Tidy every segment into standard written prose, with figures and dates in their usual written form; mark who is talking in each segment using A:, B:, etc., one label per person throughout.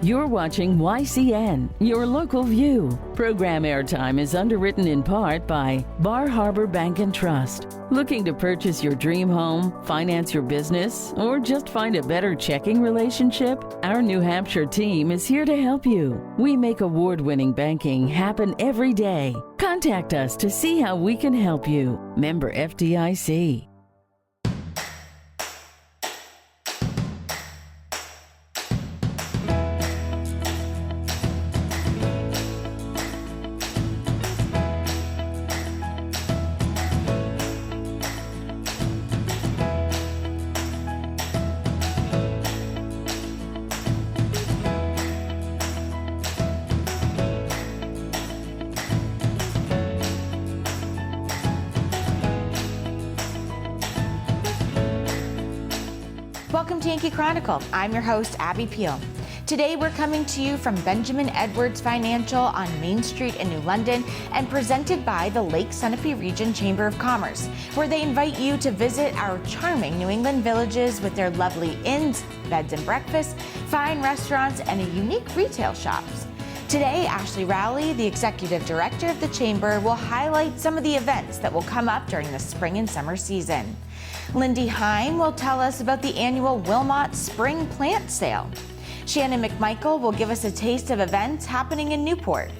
A: You're watching YCN, your local view. Program airtime is underwritten in part by Bar Harbor Bank and Trust. Looking to purchase your dream home, finance your business, or just find a better checking relationship? Our New Hampshire team is here to help you. We make award-winning banking happen every day. Contact us to see how we can help you. Member FDIC.
B: Welcome to Yankee Chronicle. I'm your host, Abby Peel. Today we're coming to you from Benjamin Edwards Financial on Main Street in New London and presented by the Lake Sunapee Region Chamber of Commerce, where they invite you to visit our charming New England villages with their lovely inns, beds and breakfasts, fine restaurants, and a unique retail shops. Today, Ashlee Rowley, the Executive Director of the Chamber, will highlight some of the events that will come up during the spring and summer season. Lindy Heim will tell us about the annual Wilmot Spring Plant Sale. Shannon MacMichael will give us a taste of events happening in Newport.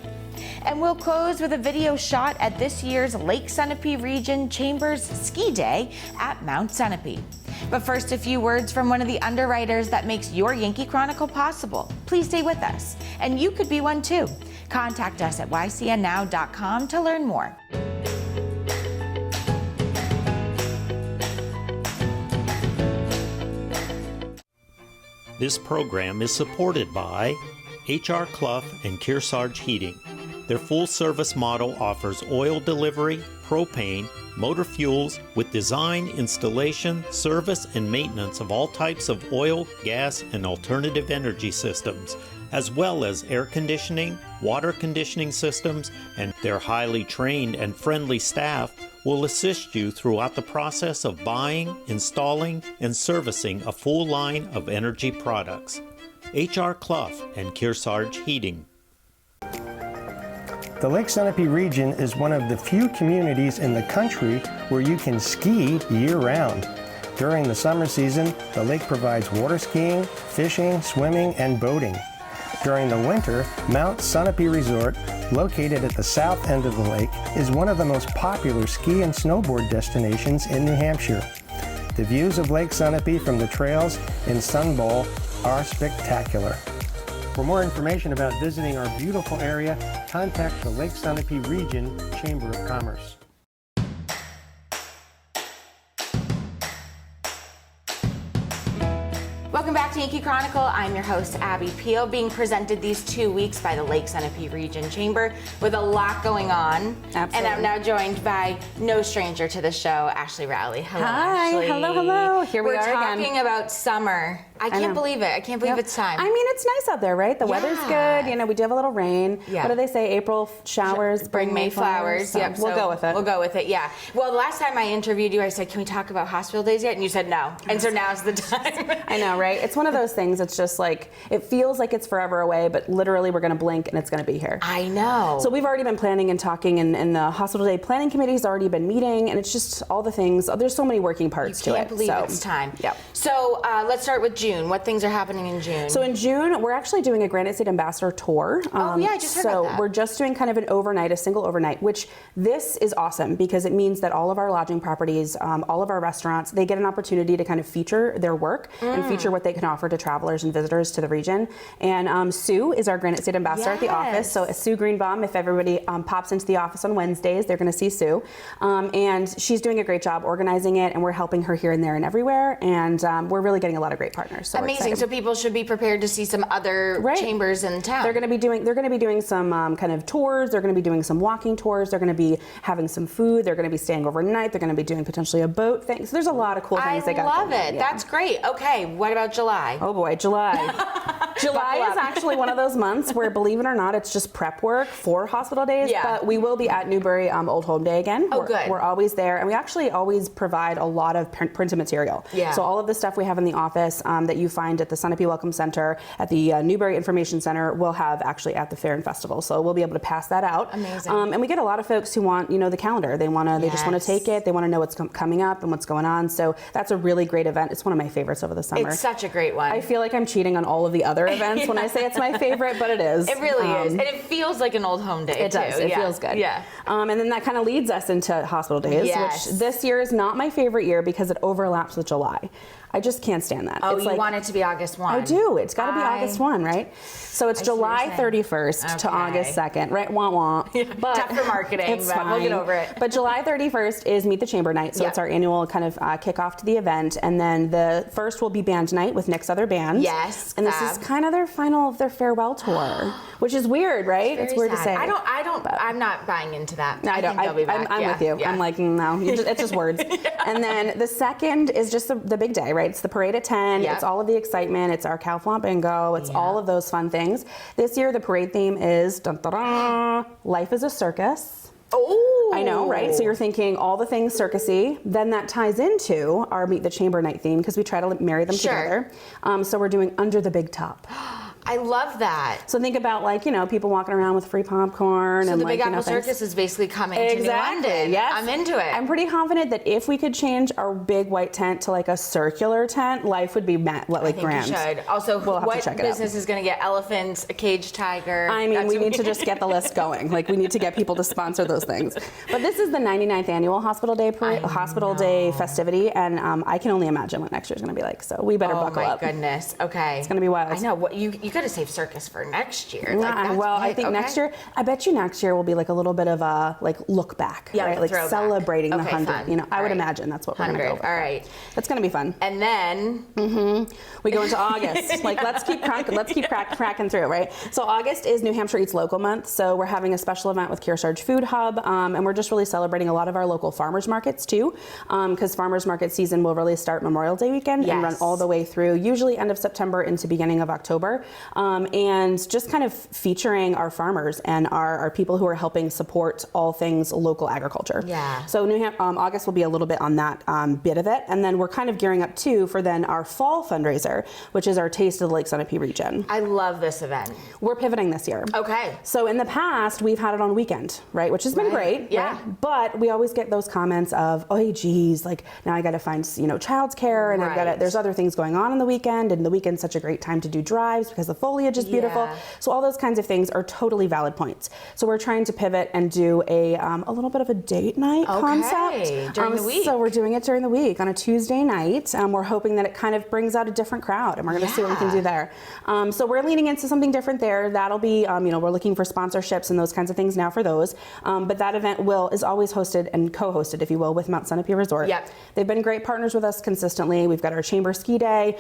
B: And we'll close with a video shot at this year's Lake Sunapee Region Chamber's Ski Day at Mount Sunapee. But first, a few words from one of the underwriters that makes your Yankee Chronicle possible. Please stay with us, and you could be one too. Contact us at ycnnow.com to learn more.
C: This program is supported by H.R. Clough and Kearsarge Heating. Their full-service model offers oil delivery, propane, motor fuels with design, installation, service, and maintenance of all types of oil, gas, and alternative energy systems, as well as air conditioning, water conditioning systems, and their highly trained and friendly staff will assist you throughout the process of buying, installing, and servicing a full line of energy products. H.R. Clough and Kearsarge Heating.
D: The Lake Sunapee region is one of the few communities in the country where you can ski year-round. During the summer season, the lake provides water skiing, fishing, swimming, and boating. During the winter, Mount Sunapee Resort, located at the south end of the lake, is one of the most popular ski and snowboard destinations in New Hampshire. The views of Lake Sunapee from the trails in Sun Bowl are spectacular. For more information about visiting our beautiful area, contact the Lake Sunapee Region Chamber of Commerce.
B: Welcome back to Yankee Chronicle. I'm your host, Abby Peel, being presented these 2 weeks by the Lake Sunapee Region Chamber with a lot going on.
E: Absolutely.
B: And I'm now joined by no stranger to the show, Ashlee Rowley. Hello,
E: Hi,
B: Ashlee.
E: hello. Here we
B: We're
E: are again.
B: talking about summer. I can't believe it. I can't believe it's time.
E: I mean, it's nice out there, right? The weather's good. You know, we do have a little rain.
B: Yeah.
E: What do they say? April showers
B: bring May flowers.
E: So
B: Yep,
E: we'll go with it.
B: We'll go with it, yeah. Well, the last time I interviewed you, I said, can we talk about hospital days yet? And you said no. And so now's the time.
E: I know, right? It's one of those things. It's just like, it feels like it's forever away, but literally we're going to blink and it's going to be here.
B: I know.
E: So we've already been planning and talking, and the hospital day planning committee has already been meeting, and it's just all the things. There's so many working parts to it.
B: You can't believe it's time.
E: Yep.
B: So let's start with June. What things are happening in June?
E: So in June, we're actually doing a Granite State Ambassador tour.
B: Oh yeah, I just heard about that.
E: So we're just doing kind of an overnight, a single overnight, which this is awesome because it means that all of our lodging properties, all of our restaurants, they get an opportunity to kind of feature their work and feature what they can offer to travelers and visitors to the region. And Sue is our Granite State Ambassador at the office. So Sue Greenbaum, if everybody pops into the office on Wednesdays, they're going to see Sue. And she's doing a great job organizing it, and we're helping her here and there and everywhere. And we're really getting a lot of great partners. So
B: amazing. So people should be prepared to see some other chambers in town.
E: They're going to be doing some kind of tours. They're going to be doing some walking tours. They're going to be having some food. They're going to be staying overnight. They're going to be doing potentially a boat thing. So there's a lot of cool things they got.
B: I love it.
E: Yeah.
B: That's great. Okay, what about July?
E: Oh boy, July. July is actually one of those months where, believe it or not, it's just prep work for hospital days.
B: Yeah.
E: But we will be at Newbury Old Home Day again.
B: Oh, good.
E: We're always there, and we actually always provide a lot of printed material.
B: Yeah.
E: So all of the stuff we have in the office that you find at the Sunapee Welcome Center, at the Newbury Information Center, we'll have actually at the Fair and Festival. So we'll be able to pass that out.
B: Amazing.
E: And we get a lot of folks who want, the calendar. They just want to take it. They want to know what's coming up and what's going on. So that's a really great event. It's one of my favorites over the summer.
B: It's such a great one.
E: I feel like I'm cheating on all of the other events when I say it's my favorite, but it is.
B: It really is. And it feels like an old home day,
E: It does. It feels good.
B: Yeah.
E: And then that kind of leads us into hospital days,
B: Yes.
E: which this year is not my favorite year because it overlaps with July. I just can't stand that.
B: Oh,
E: it's
B: you want it to be August 1.
E: I do. It's got to be August 1, right? So it's
B: I see what
E: July
B: you're saying.
E: 31st to
B: Okay.
E: August 2nd, right? Wah wah. But
B: Tough for marketing,
E: it's
B: but
E: fine.
B: we'll get over it.
E: But July 31st is Meet the Chamber Night, so
B: Yep.
E: it's our annual kind of kickoff to the event. And then the first will be band night with Nick's other band.
B: Yes,
E: And this is
B: fab.
E: kind of their final of their farewell tour, which is weird, right? It's weird to say.
B: I'm not buying into that.
E: I don't.
B: think they'll be back.
E: I'm
B: Yeah,
E: with you.
B: yeah.
E: I'm like, no, it's just words. And then the second is just the big day, right? It's the parade at 10.
B: Yep.
E: It's all of the excitement. It's our cow flan bingo. It's all of those fun things. This year, the parade theme is dun, dun, dun, life is a circus.
B: Oh,
E: I know, right? So you're thinking all the things circusy. Then that ties into our Meet the Chamber Night theme because we try to marry them
B: Sure.
E: together. So we're doing Under the Big Top.
B: I love that.
E: So think about people walking around with free popcorn
B: So
E: and
B: the Big Apple
E: things.
B: Circus is basically coming to New London.
E: Yes.
B: I'm into it.
E: I'm pretty confident that if we could change our big white tent to like a circular tent, life would be
B: I think
E: grand.
B: you should. Also,
E: We'll have to
B: what
E: check it out.
B: business is going to get elephants, a caged tiger?
E: I mean, we need to just get the list going. Like, we need to get people to sponsor those things. But this is the 99th annual Hospital Day festivity, and I can only imagine what next year's going to be like. So we better buckle up.
B: Oh my goodness. Okay.
E: It's going to be wild.
B: I know. What you got to save circus for next year. Like, that's
E: well, I
B: big.
E: think
B: Okay.
E: next year, I bet you next year will be like a little bit of a look back,
B: Yeah,
E: right?
B: like a
E: Like
B: throwback.
E: celebrating the
B: Okay,
E: 100.
B: fun.
E: I
B: All
E: would
B: right.
E: imagine that's what we're going to go
B: 100.
E: with.
B: All right.
E: That's going to be fun.
B: And then
E: We go into August. Let's keep cracking through, right? So August is New Hampshire Eats Local Month. So we're having a special event with Kearsarge Food Hub, and we're just really celebrating a lot of our local farmers markets too, because farmers market season will really start Memorial Day weekend and run
B: Yes.
E: all the way through, usually end of September into beginning of October, and just kind of featuring our farmers and our people who are helping support all things local agriculture.
B: Yeah.
E: So August will be a little bit on that bit of it, and then we're kind of gearing up too for then our fall fundraiser, which is our Taste of the Lake Sunapee region.
B: I love this event.
E: We're pivoting this year.
B: Okay.
E: So in the past, we've had it on weekend, right? Which has been great.
B: Yeah.
E: Right? But we always get those comments of, oh, hey, geez, like now I got to find, childcare, and
B: Right.
E: there's other things going on the weekend, and the weekend's such a great time to do drives because the foliage is beautiful.
B: Yeah.
E: So all those kinds of things are totally valid points. So we're trying to pivot and do a little bit of a date night concept.
B: During the week.
E: So we're doing it during the week on a Tuesday night. We're hoping that it kind of brings out a different crowd, and we're going to see what we can do there. So we're leaning into something different there. That'll be, we're looking for sponsorships and those kinds of things now for those. But that event is always hosted and co-hosted, if you will, with Mount Sunapee Resort.
B: Yep.
E: They've been great partners with us consistently. We've got our Chamber Ski Day.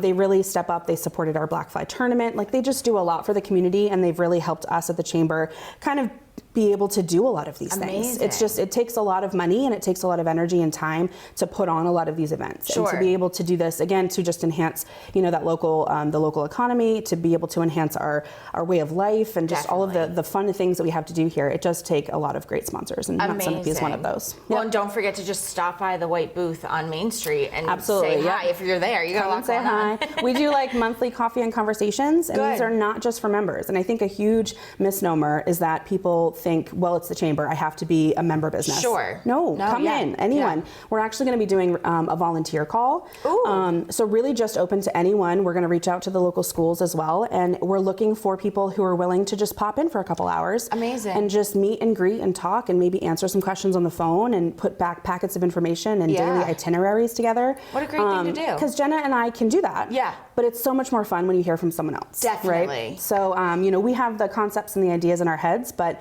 E: They really step up. They supported our Black Fly Tournament. Like, they just do a lot for the community, and they've really helped us at the Chamber kind of be able to do a lot of these things. It's just, it takes a lot of money and it takes a lot of energy and time to put on a lot of these events.
B: Sure.
E: And to be able to do this, again, to just enhance, that local, the local economy, to be able to enhance our way of life and just all of the fun things that we have to do here. It does take a lot of great sponsors, and Mount Sunapee is one of those.
B: Well,
E: Yep.
B: and don't forget to just stop by the white booth on Main Street and
E: Absolutely,
B: say hi
E: yep.
B: if you're there. You got a
E: Come
B: lot
E: and say
B: going on.
E: hi. We do monthly coffee and conversations, and these
B: Good.
E: are not just for members. And I think a huge misnomer is that people think, well, it's the Chamber, I have to be a member business.
B: Sure.
E: No,
B: No,
E: come
B: yeah,
E: in, anyone.
B: yeah.
E: We're actually going to be doing a volunteer call.
B: Ooh.
E: So really just open to anyone. We're going to reach out to the local schools as well, and we're looking for people who are willing to just pop in for a couple hours.
B: Amazing.
E: And just meet and greet and talk and maybe answer some questions on the phone and put back packets of information and
B: Yeah.
E: daily itineraries together.
B: What a great thing to do.
E: Because Jenna and I can do that.
B: Yeah.
E: But it's so much more fun when you hear from someone else.
B: Definitely.
E: Right? So, we have the concepts and the ideas in our heads, but,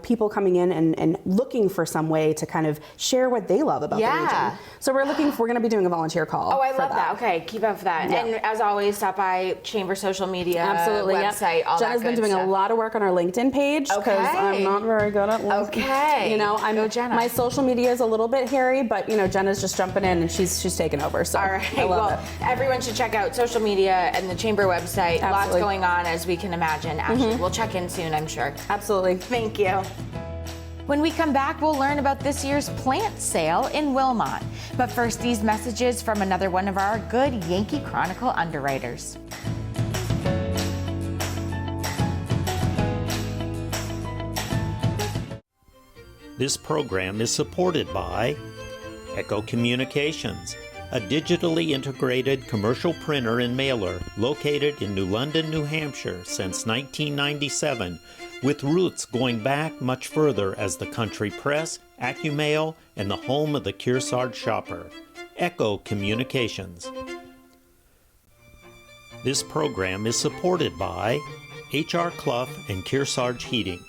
E: people coming in and looking for some way to kind of share what they love about the
B: Yeah.
E: region. So we're going to be doing a volunteer call.
B: Oh, I
E: for
B: love that. Okay, keep up for that.
E: Yeah.
B: And as always, stop by Chamber social media,
E: Absolutely. Yep.
B: website, all
E: Jenna's
B: that
E: been
B: good
E: doing
B: stuff.
E: a lot of work on our LinkedIn page because
B: Okay.
E: I'm not very good at LinkedIn.
B: Okay. Go Jenna.
E: My social media is a little bit hairy, but Jenna's just jumping in and she's taking over. So
B: All right.
E: I love
B: Well,
E: it.
B: everyone should check out social media and the chamber website.
E: Absolutely.
B: Lots going on, as we can imagine. Ashlee, we'll check in soon, I'm sure.
E: Absolutely.
B: Thank you. When we come back, we'll learn about this year's plant sale in Wilmot. But first, these messages from another one of our good Yankee Chronicle underwriters.
C: This program is supported by Echo Communications, a digitally integrated commercial printer and mailer located in New London, New Hampshire since 1997, with roots going back much further as the country press, AccuMail, and the home of the Kearsarge shopper. Echo Communications. This program is supported by H.R. Clough and Kearsarge Heating.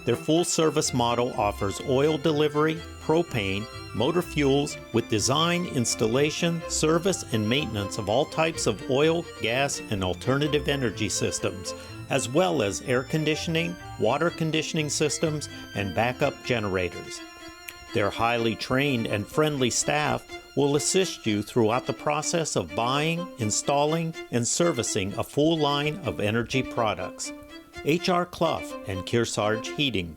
C: Their full-service model offers oil delivery, propane, motor fuels with design, installation, service, and maintenance of all types of oil, gas, and alternative energy systems, as well as air conditioning, water conditioning systems, and backup generators. Their highly trained and friendly staff will assist you throughout the process of buying, installing, and servicing a full line of energy products. H.R. Clough and Kearsarge Heating.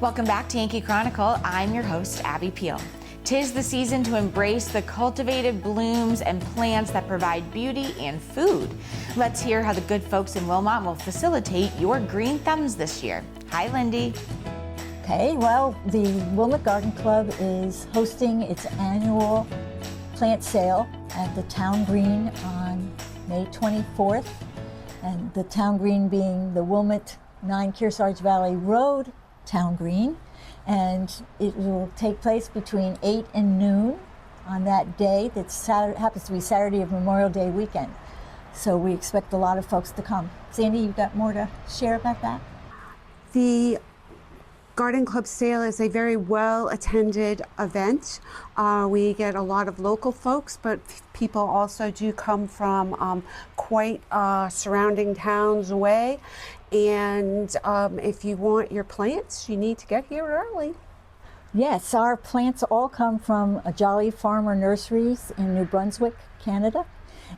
B: Welcome back to Yankee Chronicle. I'm your host, Abby Peel. 'Tis the season to embrace the cultivated blooms and plants that provide beauty and food. Let's hear how the good folks in Wilmot will facilitate your green thumbs this year. Hi, Lindy.
F: Okay, well, the Wilmot Garden Club is hosting its annual plant sale at the Town Green on May 24th, and the Town Green being the Wilmot 9 Kearsarge Valley Road Town Green, and it will take place between 8 and noon on that day. That happens to be Saturday of Memorial Day weekend. So we expect a lot of folks to come. Sandy, you've got more to share about that?
G: The Garden Club sale is a very well-attended event. We get a lot of local folks, but people also do come from quite surrounding towns away. And if you want your plants, you need to get here early.
F: Yes, our plants all come from Jolly Farmer Nurseries in New Brunswick, Canada.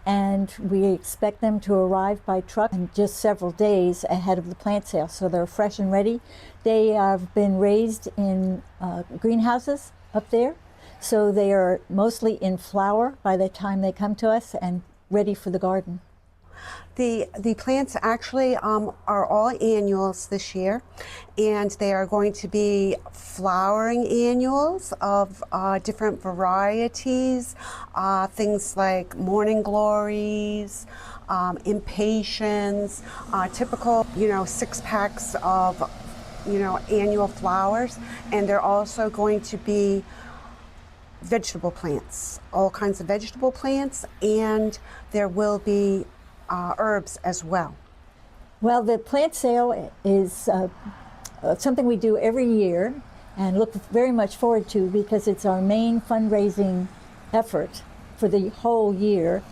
F: And we expect them to arrive by truck in just several days ahead of the plant sale, so they're fresh and ready. They have been raised in greenhouses up there, so they are mostly in flower by the time they come to us and ready for the garden.
G: The plants actually are all annuals this year, and they are going to be flowering annuals of different varieties, things like morning glories, impatiens, typical, 6 packs of, annual flowers, and they're also going to be vegetable plants, all kinds of vegetable plants, and there will be herbs as well.
F: Well, the plant sale is something we do every year and look very much forward to because it's our main fundraising effort for the whole year,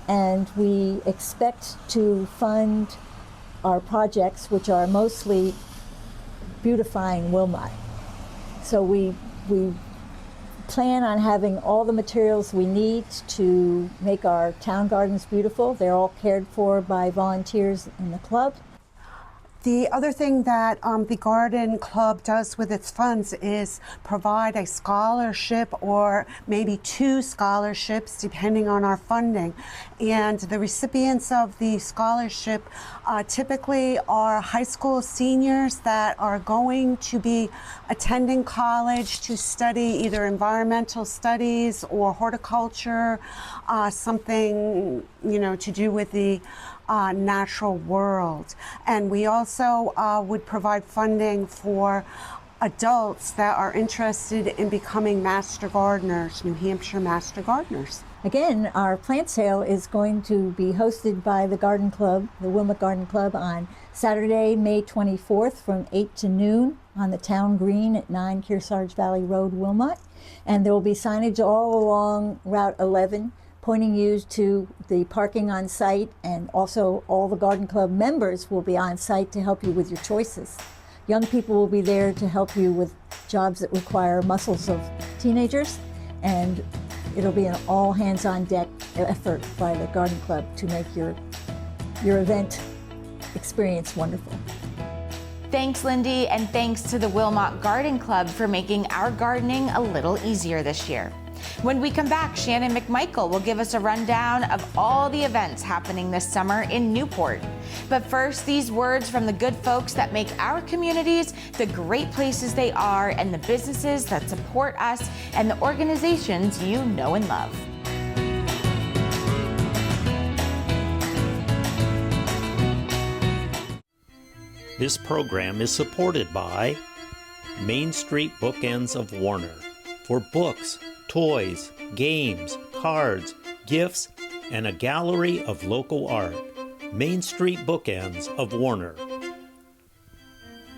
F: and we expect to fund our projects, which are mostly beautifying Wilmot. So we plan on having all the materials we need to make our town gardens beautiful. They're all cared for by volunteers in the club.
G: The other thing that the Garden Club does with its funds is provide a scholarship or maybe 2 scholarships depending on our funding. And the recipients of the scholarship typically are high school seniors that are going to be attending college to study either environmental studies or horticulture, something to do with the natural world. And we also would provide funding for adults that are interested in becoming master gardeners, New Hampshire master gardeners.
F: Again, our plant sale is going to be hosted by the Garden Club, the Wilmot Garden Club, on Saturday, May 24th from 8 to noon on the Town Green at 9 Kearsarge Valley Road, Wilmot. And there will be signage all along Route 11 pointing you to the parking on site, and also all the Garden Club members will be on site to help you with your choices. Young people will be there to help you with jobs that require muscles of teenagers, and it'll be an all hands on deck effort by the Garden Club to make your event experience wonderful.
B: Thanks, Lindy, and thanks to the Wilmot Garden Club for making our gardening a little easier this year. When we come back, Shannon MacMichael will give us a rundown of all the events happening this summer in Newport. But first, these words from the good folks that make our communities the great places they are, and the businesses that support us, and the organizations you know and love.
C: This program is supported by Main Street Bookends of Warner. For books, toys, games, cards, gifts, and a gallery of local art. Main Street Bookends of Warner.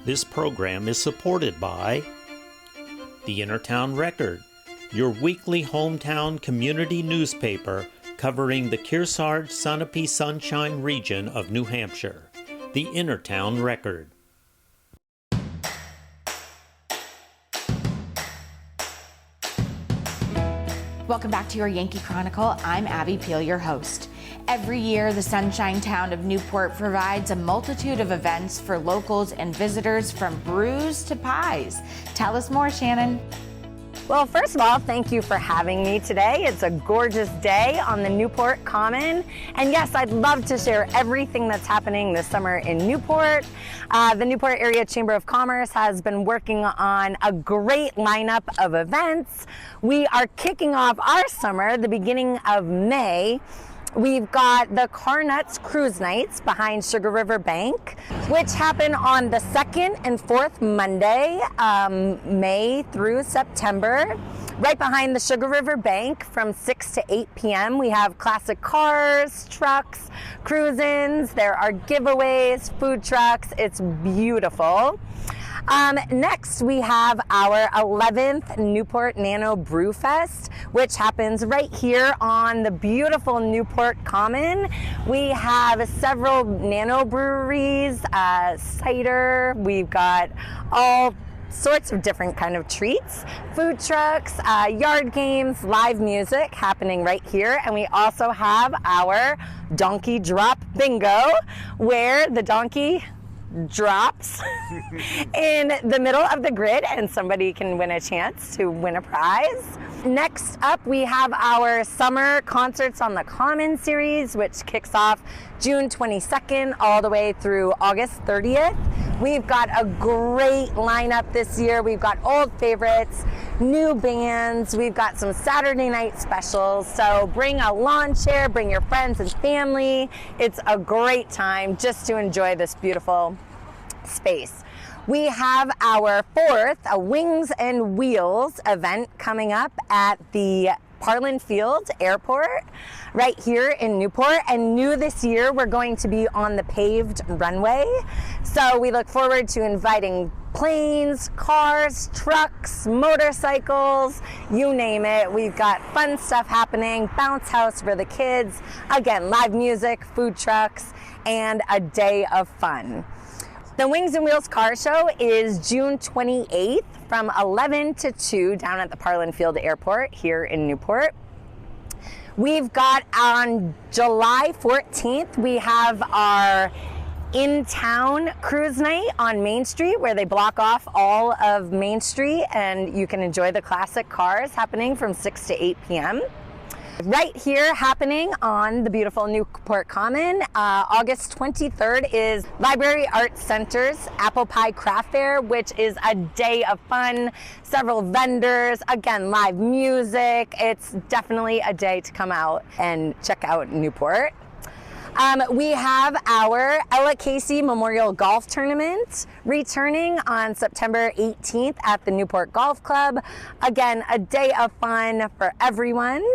C: This program is supported by the Innertown Record, your weekly hometown community newspaper covering the Kearsarge Sunapee Sunshine region of New Hampshire. The Innertown Record.
B: Welcome back to your Yankee Chronicle. I'm Abby Peel, your host. Every year, the Sunshine Town of Newport provides a multitude of events for locals and visitors, from brews to pies. Tell us more, Shannon.
H: Well, first of all, thank you for having me today. It's a gorgeous day on the Newport Common. And yes, I'd love to share everything that's happening this summer in Newport. The Newport Area Chamber of Commerce has been working on a great lineup of events. We are kicking off our summer the beginning of May. We've got the Car Nuts Cruise Nights behind Sugar River Bank, which happen on the 2nd and 4th Monday, May through September. Right behind the Sugar River Bank from 6 to 8 p.m. We have classic cars, trucks, cruise-ins. There are giveaways, food trucks. It's beautiful. Next, we have our 11th Newport Nano Brew Fest, which happens right here on the beautiful Newport Common. We have several nano breweries, cider. We've got all sorts of different kind of treats, food trucks, yard games, live music happening right here. And we also have our donkey drop bingo, where the donkey drops in the middle of the grid and somebody can win a chance to win a prize. Next up, we have our Summer Concerts on the Common series, which kicks off June 22nd all the way through August 30th. We've got a great lineup this year. We've got old favorites, new bands, we've got some Saturday night specials. So bring a lawn chair, bring your friends and family. It's a great time just to enjoy this beautiful space. We have our 4th Wings and Wheels event coming up at the Parlin Field Airport right here in Newport, and new this year we're going to be on the paved runway. So we look forward to inviting planes, cars, trucks, motorcycles, you name it. We've got fun stuff happening, bounce house for the kids, again, live music, food trucks, and a day of fun. The Wings and Wheels Car Show is June 28th from 11 to 2 down at the Parlin Field Airport here in Newport. We've got on July 14th, we have our in-town cruise night on Main Street, where they block off all of Main Street and you can enjoy the classic cars happening from 6 to 8 p.m. Right here happening on the beautiful Newport Common, August 23rd is Library Arts Center's Apple Pie Craft Fair, which is a day of fun, several vendors, again, live music. It's definitely a day to come out and check out Newport. We have our Ella Casey Memorial Golf Tournament returning on September 18th at the Newport Golf Club. Again, a day of fun for everyone.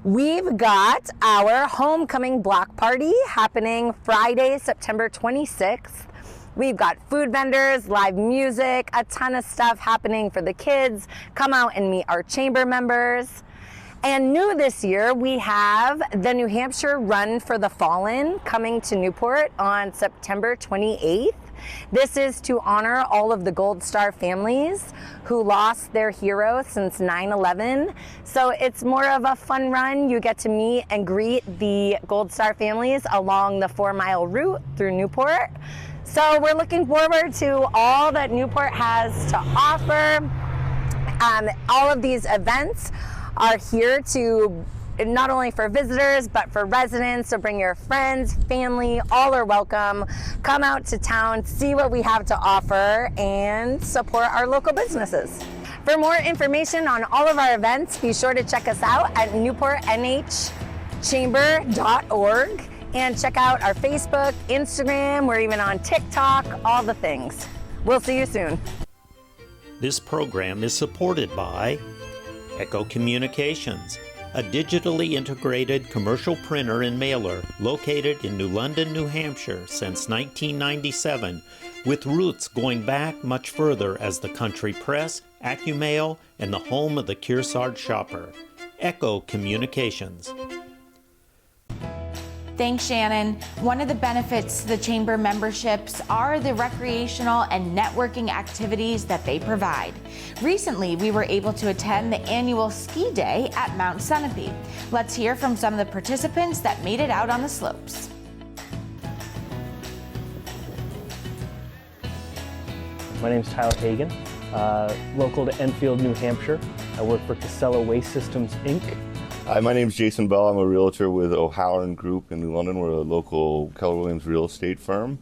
H: We've got our homecoming block party happening Friday, September 26th. We've got food vendors, live music, a ton of stuff happening for the kids. Come out and meet our chamber members. And new this year, we have the New Hampshire Run for the Fallen coming to Newport on September 28th. This is to honor all of the Gold Star families who lost their hero since 9/11. So it's more of a fun run. You get to meet and greet the Gold Star families along the 4-mile route through Newport. So we're looking forward to all that Newport has to offer. All of these events are here to not only for visitors, but for residents. So bring your friends, family, all are welcome. Come out to town, see what we have to offer, and support our local businesses. For more information on all of our events, be sure to check us out at newportnhchamber.org and check out our Facebook, Instagram, we're even on TikTok, all the things. We'll see you soon.
C: This program is supported by Echo Communications, a digitally integrated commercial printer and mailer located in New London, New Hampshire since 1997, with roots going back much further as the country press, AccuMail, and the home of the Kearsarge shopper. Echo Communications.
B: Thanks, Shannon. One of the benefits to the Chamber memberships are the recreational and networking activities that they provide. Recently, we were able to attend the annual ski day at Mount Sunapee. Let's hear from some of the participants that made it out on the slopes.
I: My name is Tyler Hagan, local to Enfield, New Hampshire. I work for Casella Waste Systems, Inc.
J: Hi, my name is Jason Bell. I'm a realtor with O'Halloran Group in New London. We're a local Keller Williams real estate firm,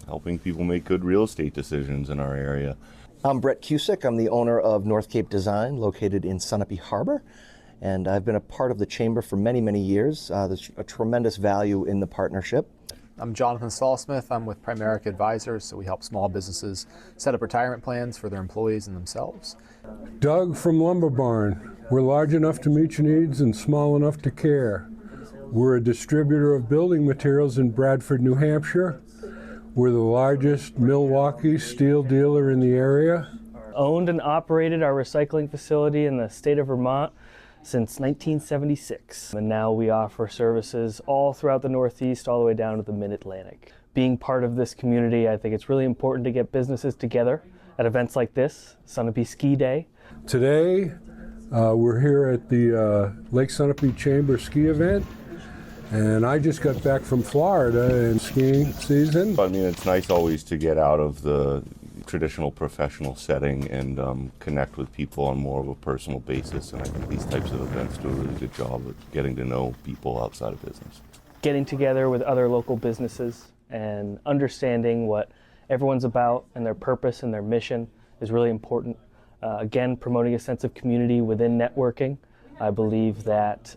J: helping people make good real estate decisions in our area.
K: I'm Brett Cusick. I'm the owner of North Cape Design, located in Sunapee Harbor, and I've been a part of the Chamber for many, many years. There's a tremendous value in the partnership.
L: I'm Jonathan Salsmith. I'm with Primerica Advisors, so we help small businesses set up retirement plans for their employees and themselves.
M: Doug from Lumber Barn. We're large enough to meet your needs and small enough to care. We're a distributor of building materials in Bradford, New Hampshire. We're the largest Milwaukee steel dealer in the area.
I: Owned and operated our recycling facility in the state of Vermont since 1976. And now we offer services all throughout the Northeast, all the way down to the Mid-Atlantic. Being part of this community, I think it's really important to get businesses together at events like this, Sunapee Ski Day.
M: Today, we're here at the Lake Sunapee Chamber ski event, and I just got back from Florida and skiing season.
J: I mean, it's nice always to get out of the traditional professional setting and connect with people on more of a personal basis, and I think these types of events do a really good job of getting to know people outside of business.
I: Getting together with other local businesses and understanding what everyone's about and their purpose and their mission is really important. Again, promoting a sense of community within networking. I believe that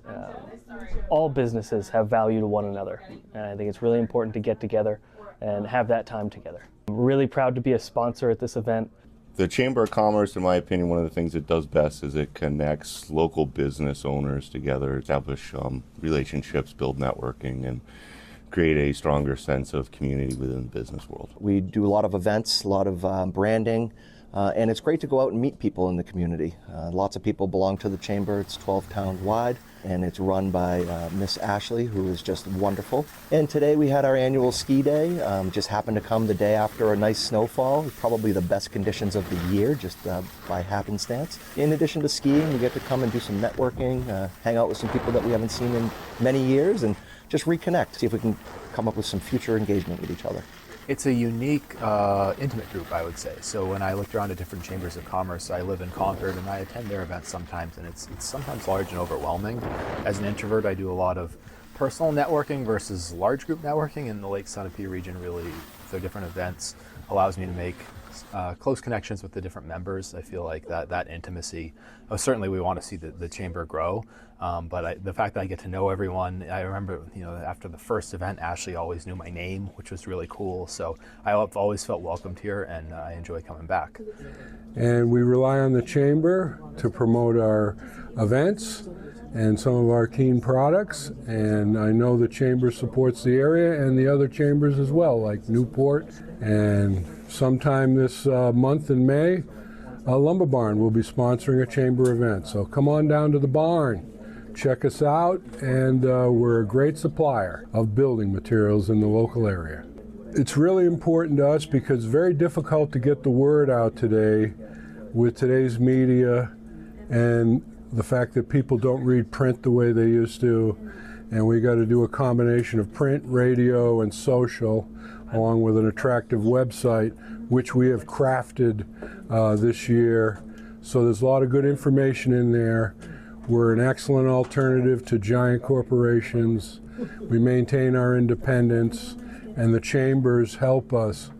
I: all businesses have value to one another, and I think it's really important to get together and have that time together. I'm really proud to be a sponsor at this event.
J: The Chamber of Commerce, in my opinion, one of the things it does best is it connects local business owners together, establish relationships, build networking, and create a stronger sense of community within the business world.
K: We do a lot of events, a lot of branding, and it's great to go out and meet people in the community. Lots of people belong to the Chamber. It's 12 towns wide, and it's run by Miss Ashlee, who is just wonderful. And today we had our annual ski day. Just happened to come the day after a nice snowfall, probably the best conditions of the year, just by happenstance. In addition to skiing, we get to come and do some networking, hang out with some people that we haven't seen in many years, and just reconnect, see if we can come up with some future engagement with each other.
L: It's a unique, intimate group, I would say. So when I looked around at different chambers of commerce, I live in Concord and I attend their events sometimes, and it's sometimes large and overwhelming. As an introvert, I do a lot of personal networking versus large group networking, and the Lake Sunapee region really, their different events, allows me to make close connections with the different members. I feel like that intimacy, certainly we want to see the chamber grow, but the fact that I get to know everyone, I remember, after the first event, Ashlee always knew my name, which was really cool. So I've always felt welcomed here, and I enjoy coming back.
M: And we rely on the Chamber to promote our events and some of our keen products, and I know the Chamber supports the area and the other chambers as well, like Newport, and sometime this month in May, Lumber Barn will be sponsoring a Chamber event. So come on down to the barn, check us out, and we're a great supplier of building materials in the local area. It's really important to us because it's very difficult to get the word out today with today's media and the fact that people don't read print the way they used to. And we got to do a combination of print, radio, and social, along with an attractive website, which we have crafted this year. So there's a lot of good information in there. We're an excellent alternative to giant corporations. We maintain our independence, and the chambers help us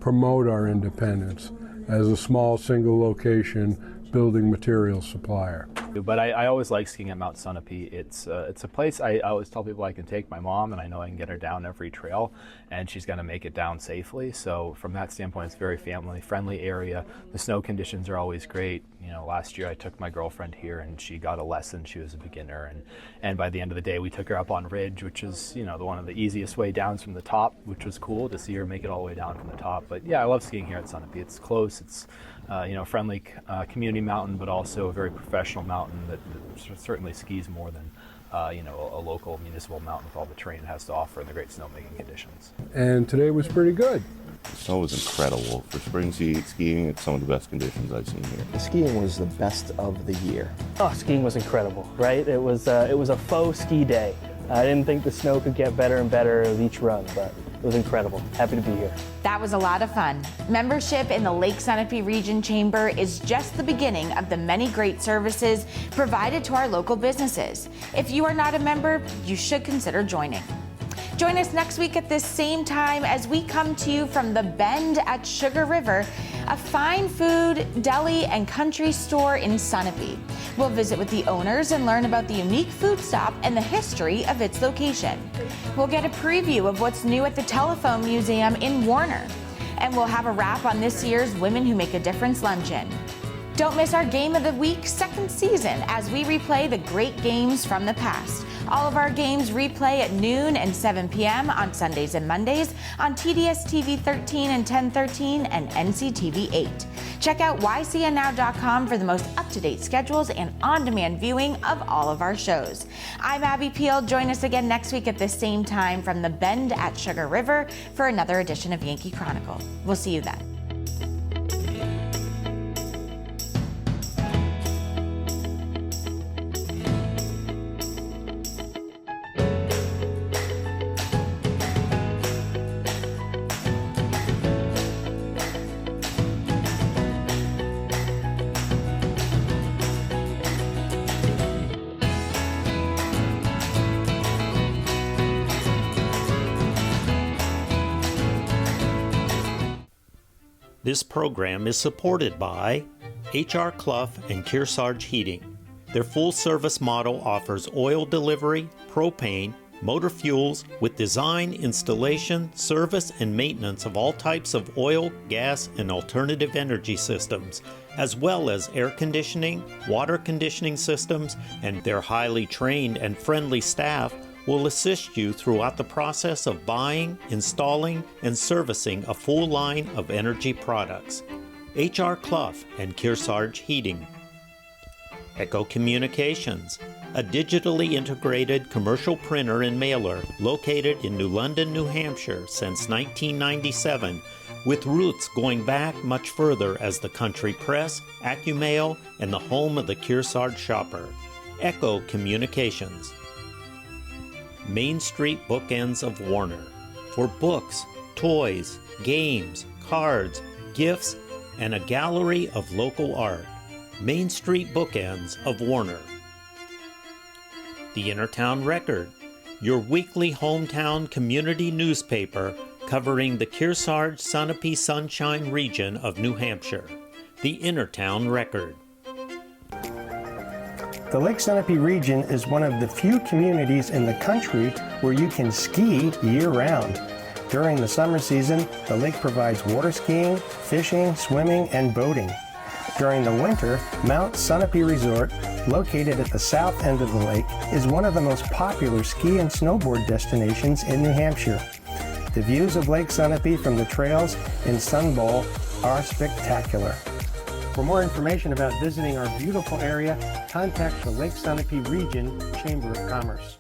M: promote our independence as a small single location building material supplier.
L: But I always like skiing at Mount Sunapee. It's a place I always tell people I can take my mom, and I know I can get her down every trail, and she's going to make it down safely. So from that standpoint, it's a very family-friendly area. The snow conditions are always great. You know, last year I took my girlfriend here, and she got a lesson. She was a beginner, and by the end of the day, we took her up on Ridge, which is, you know, one of the easiest way downs from the top, which was cool to see her make it all the way down from the top. But yeah, I love skiing here at Sunapee. It's close. It's you know, friendly community mountain, but also a very professional mountain that certainly skis more than you know, a local municipal mountain with all the terrain it has to offer and the great snowmaking conditions.
M: And today was pretty good.
J: The snow was incredible. For spring skiing, it's some of the best conditions I've seen here.
K: The skiing was the best of the year.
I: Oh, skiing was incredible, right? It was a faux ski day. I didn't think the snow could get better and better with each run, but it was incredible. Happy to be here.
B: That was a lot of fun. Membership in the Lake Sunapee Region Chamber is just the beginning of the many great services provided to our local businesses. If you are not a member, you should consider joining. Join us next week at this same time as we come to you from the Bend at Sugar River, a fine food, deli, and country store in Sunapee. We'll visit with the owners and learn about the unique food stop and the history of its location. We'll get a preview of what's new at the Telephone Museum in Warner. And we'll have a wrap on this year's Women Who Make a Difference luncheon. Don't miss our Game of the Week second season as we replay the great games from the past. All of our games replay at noon and 7 p.m. on Sundays and Mondays on TDS TV 13 and 1013 and NCTV 8. Check out ycnnow.com for the most up-to-date schedules and on-demand viewing of all of our shows. I'm Abby Peel. Join us again next week at the same time from the Bend at Sugar River for another edition of Yankee Chronicle. We'll see you then.
C: This program is supported by H.R. Clough and Kearsarge Heating. Their full-service model offers oil delivery, propane, motor fuels with design, installation, service, and maintenance of all types of oil, gas, and alternative energy systems, as well as air conditioning, water conditioning systems, and their highly trained and friendly staff will assist you throughout the process of buying, installing, and servicing a full line of energy products. H.R. Clough and Kearsarge Heating. Echo Communications, a digitally integrated commercial printer and mailer located in New London, New Hampshire since 1997, with roots going back much further as the country press, AccuMail, and the home of the Kearsarge shopper. Echo Communications. Main Street Bookends of Warner, for books, toys, games, cards, gifts, and a gallery of local art. Main Street Bookends of Warner. The Innertown Record, your weekly hometown community newspaper covering the Kearsarge Sunapee Sunshine region of New Hampshire. The Innertown Record.
D: The Lake Sunapee region is one of the few communities in the country where you can ski year-round. During the summer season, the lake provides water skiing, fishing, swimming, and boating. During the winter, Mount Sunapee Resort, located at the south end of the lake, is one of the most popular ski and snowboard destinations in New Hampshire. The views of Lake Sunapee from the trails in Sun Bowl are spectacular. For more information about visiting our beautiful area, contact the Lake Sunapee Region Chamber of Commerce.